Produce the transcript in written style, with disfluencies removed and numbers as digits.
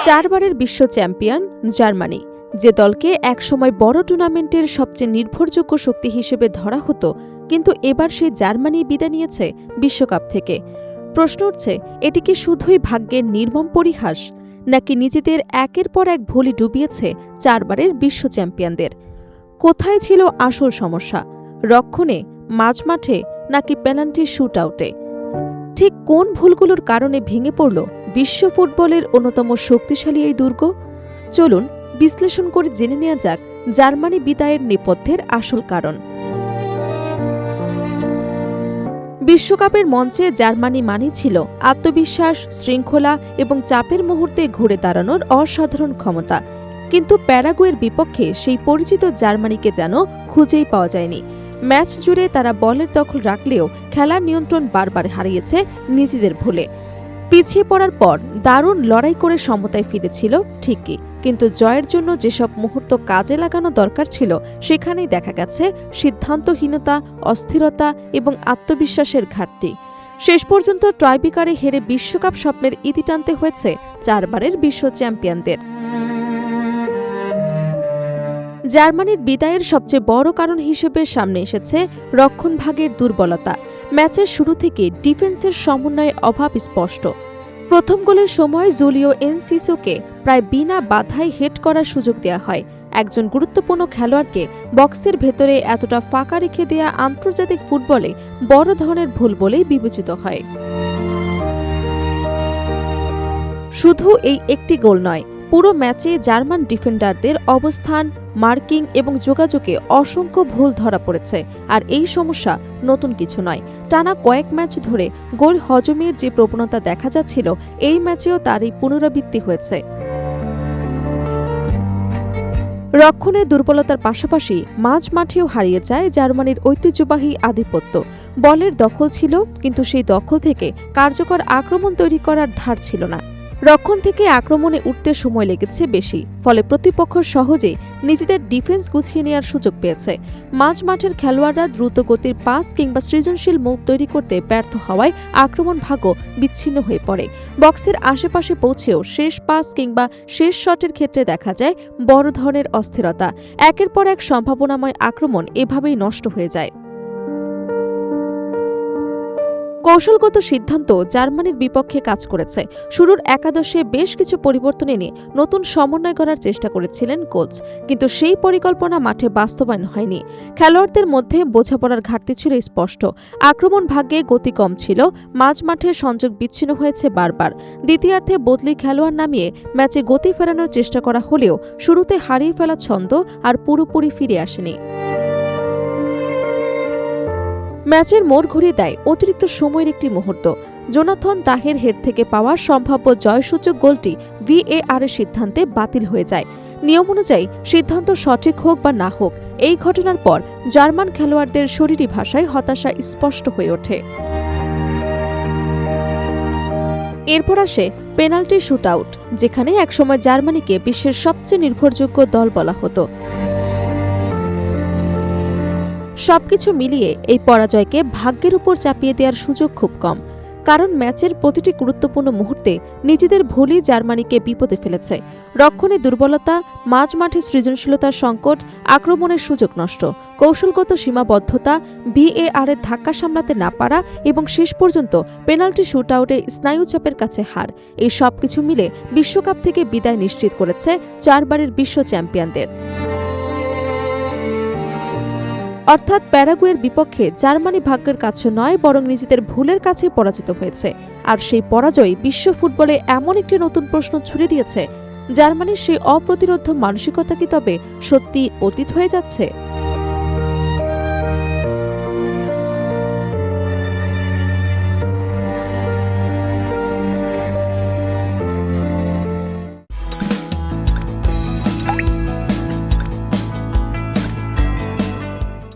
চারবারের বিশ্ব champion Germany, যে দলকে একসময় বড় টুর্নামেন্টের সবচেয়ে নির্ভরযোগ্য শক্তি হিসেবে ধরা হতো, কিন্তু এবার সেই জার্মানি বিদায় নিয়েছে বিশ্বকাপ থেকে। প্রশ্ন উঠছে, এটি কি শুধুই ভাগ্যের নির্মম পরিহাস, নাকি নিজেদের একের পর এক ভুলই ডুবিয়েছে চারবারের বিশ্ব চ্যাম্পিয়নদের? কোথায় ছিল আসল সমস্যা? রক্ষণে, মাঝমাঠে, নাকি পেনাল্টি শুট আউটে? ঠিক কোন ভুলগুলোর কারণে ভেঙে পড়ল বিশ্ব ফুটবলের অন্যতম শক্তিশালী এই দুর্গ? চলুন বিশ্লেষণ করে জেনে নেওয়া যাক জার্মানি বিদায়ের নেপথ্যের আসল কারণ। বিশ্বকাপের মঞ্চে জার্মানি মানে ছিল আত্মবিশ্বাস, শৃঙ্খলা এবং চাপের মুহূর্তে ঘুরে দাঁড়ানোর অসাধারণ ক্ষমতা। কিন্তু প্যারাগুয়ের বিপক্ষে সেই পরিচিত জার্মানিকে যেন খুঁজেই পাওয়া যায়নি। ম্যাচ জুড়ে তারা বলের দখল রাখলেও খেলার নিয়ন্ত্রণ বারবার হারিয়েছে নিজেদের ভুলে। পিছিয়ে পড়ার পর দারুণ লড়াই করে সমতায় ফিরেছিল ঠিকই, কিন্তু জয়ের জন্য যেসব মুহূর্ত কাজে লাগানো দরকার ছিল সেখানেই দেখা গেছে সিদ্ধান্তহীনতা, অস্থিরতা এবং আত্মবিশ্বাসের ঘাটতি। শেষ পর্যন্ত টাইব্রেকারে হেরে বিশ্বকাপ স্বপ্নের ইতি টানতে হয়েছে চারবারের বিশ্ব চ্যাম্পিয়নদের। জার্মানির বিদায়ের সবচেয়ে বড় কারণ হিসেবে সামনে এসেছে রক্ষণভাগের দুর্বলতা। ম্যাচের শুরু থেকে ডিফেন্সের সমন্বয়ে অভাব স্পষ্ট। প্রথম গোলের সময় জুলিও এনসিসোকে প্রায় বিনা বাধায় হেড করার সুযোগ দেওয়া হয়। একজন গুরুত্বপূর্ণ খেলোয়াড়কে বক্সের ভেতরে এতটা ফাঁকা রেখে দেওয়া আন্তর্জাতিক ফুটবলে বড় ধরনের ভুল বলেই বিবেচিত হয়। শুধু এই একটি গোল নয়, পুরো ম্যাচে জার্মান ডিফেন্ডারদের অবস্থান, মার্কিং এবং যোগাযোগে অসংখ্য ভুল ধরা পড়েছে। আর এই সমস্যা নতুন কিছু নয়। টানা কয়েক ম্যাচ ধরে গোল হজমের যে প্রবণতা দেখা যাচ্ছিল, এই ম্যাচেও তারই পুনরাবৃত্তি হয়েছে। রক্ষণে দুর্বলতার পাশাপাশি মাঝ মাঠেও হারিয়ে যায় জার্মানির ঐতিহ্যবাহী আধিপত্য। বলের দখল ছিল, কিন্তু সেই দখল থেকে কার্যকর আক্রমণ তৈরি করার ধার ছিল না। রক্ষণ থেকে আক্রমণে উঠতে সময় লেগেছে বেশি, ফলে প্রতিপক্ষ সহজেই নিজেদের ডিফেন্স গুছিয়ে নেওয়ার সুযোগ পেয়েছে। মাঝ মাঠের খেলোয়াড়রা দ্রুত গতির পাস কিংবা সৃজনশীল মুভ তৈরি করতে ব্যর্থ হওয়ায় আক্রমণ ভাগও বিচ্ছিন্ন হয়ে পড়ে। বক্সের আশেপাশে পৌঁছেও শেষ পাস কিংবা শেষ শটের ক্ষেত্রে দেখা যায় বড় ধরনের অস্থিরতা। একের পর এক সম্ভাবনাময় আক্রমণ এভাবেই নষ্ট হয়ে যায়। কৌশলগত সিদ্ধান্ত জার্মানির বিপক্ষে কাজ করেছে। শুরুর একাদশে বেশ কিছু পরিবর্তন এনে নতুন সমন্বয় করার চেষ্টা করেছিলেন কোচ, কিন্তু সেই পরিকল্পনা মাঠে বাস্তবায়ন হয়নি। খেলোয়াড়দের মধ্যে বোঝাপড়ার ঘাটতি ছিল স্পষ্ট। আক্রমণ ভাগ্যে গতি কম ছিল, মাঝ মাঠে সংযোগ বিচ্ছিন্ন হয়েছে বারবার। দ্বিতীয়ার্ধে বদলি খেলোয়াড় নামিয়ে ম্যাচে গতি ফেরানোর চেষ্টা করা হলেও শুরুতে হারিয়ে ফেলা ছন্দ আর পুরোপুরি ফিরে আসেনি। ম্যাচের মোড় ঘুরিয়ে দেয় অতিরিক্ত সময়ের একটি মুহূর্ত। জোনাথন তাহের হেড থেকে পাওয়া সম্ভাব্য জয়সূচক গোলটি VAR এর সিদ্ধান্তে বাতিল হয়ে যায়। নিয়ম অনুযায়ী সিদ্ধান্ত সঠিক হোক বা না হোক, এই ঘটনার পর জার্মান খেলোয়াড়দের শরীরী ভাষায় হতাশা স্পষ্ট হয়ে ওঠে। এরপর আসে পেনাল্টি শুট আউট, যেখানে একসময় জার্মানিকে বিশ্বের সবচেয়ে নির্ভরযোগ্য দল বলা হতো। সবকিছু মিলিয়ে এই পরাজয়কে ভাগ্যের উপর চাপিয়ে দেওয়ার সুযোগ খুব কম, কারণ ম্যাচের প্রতিটি গুরুত্বপূর্ণ মুহূর্তে নিজেদের ভুলই জার্মানিকে বিপদে ফেলেছে। রক্ষণে দুর্বলতা, মাঝ মাঠে সৃজনশীলতার সংকট, আক্রমণের সুযোগ নষ্ট, কৌশলগত সীমাবদ্ধতা, VAR এর ধাক্কা সামলাতে না পারা এবং শেষ পর্যন্ত পেনাল্টি শুট আউটে স্নায়ুচাপের কাছে হার, এই সবকিছু মিলে বিশ্বকাপ থেকে বিদায় নিশ্চিত করেছে চারবারের বিশ্ব চ্যাম্পিয়নদের। অর্থাৎ প্যারাগুয়ের বিপক্ষে জার্মানি ভাগ্যের কাছে নয়, বরং নিজেদের ভুলের কাছে পরাজিত হয়েছে। আর সেই পরাজয় বিশ্ব ফুটবলে এমন একটি নতুন প্রশ্ন ছুড়ে দিয়েছে, জার্মানির সেই অপ্রতিরোধ্য মানসিকতা কি তবে সত্যি অতীত হয়ে যাচ্ছে?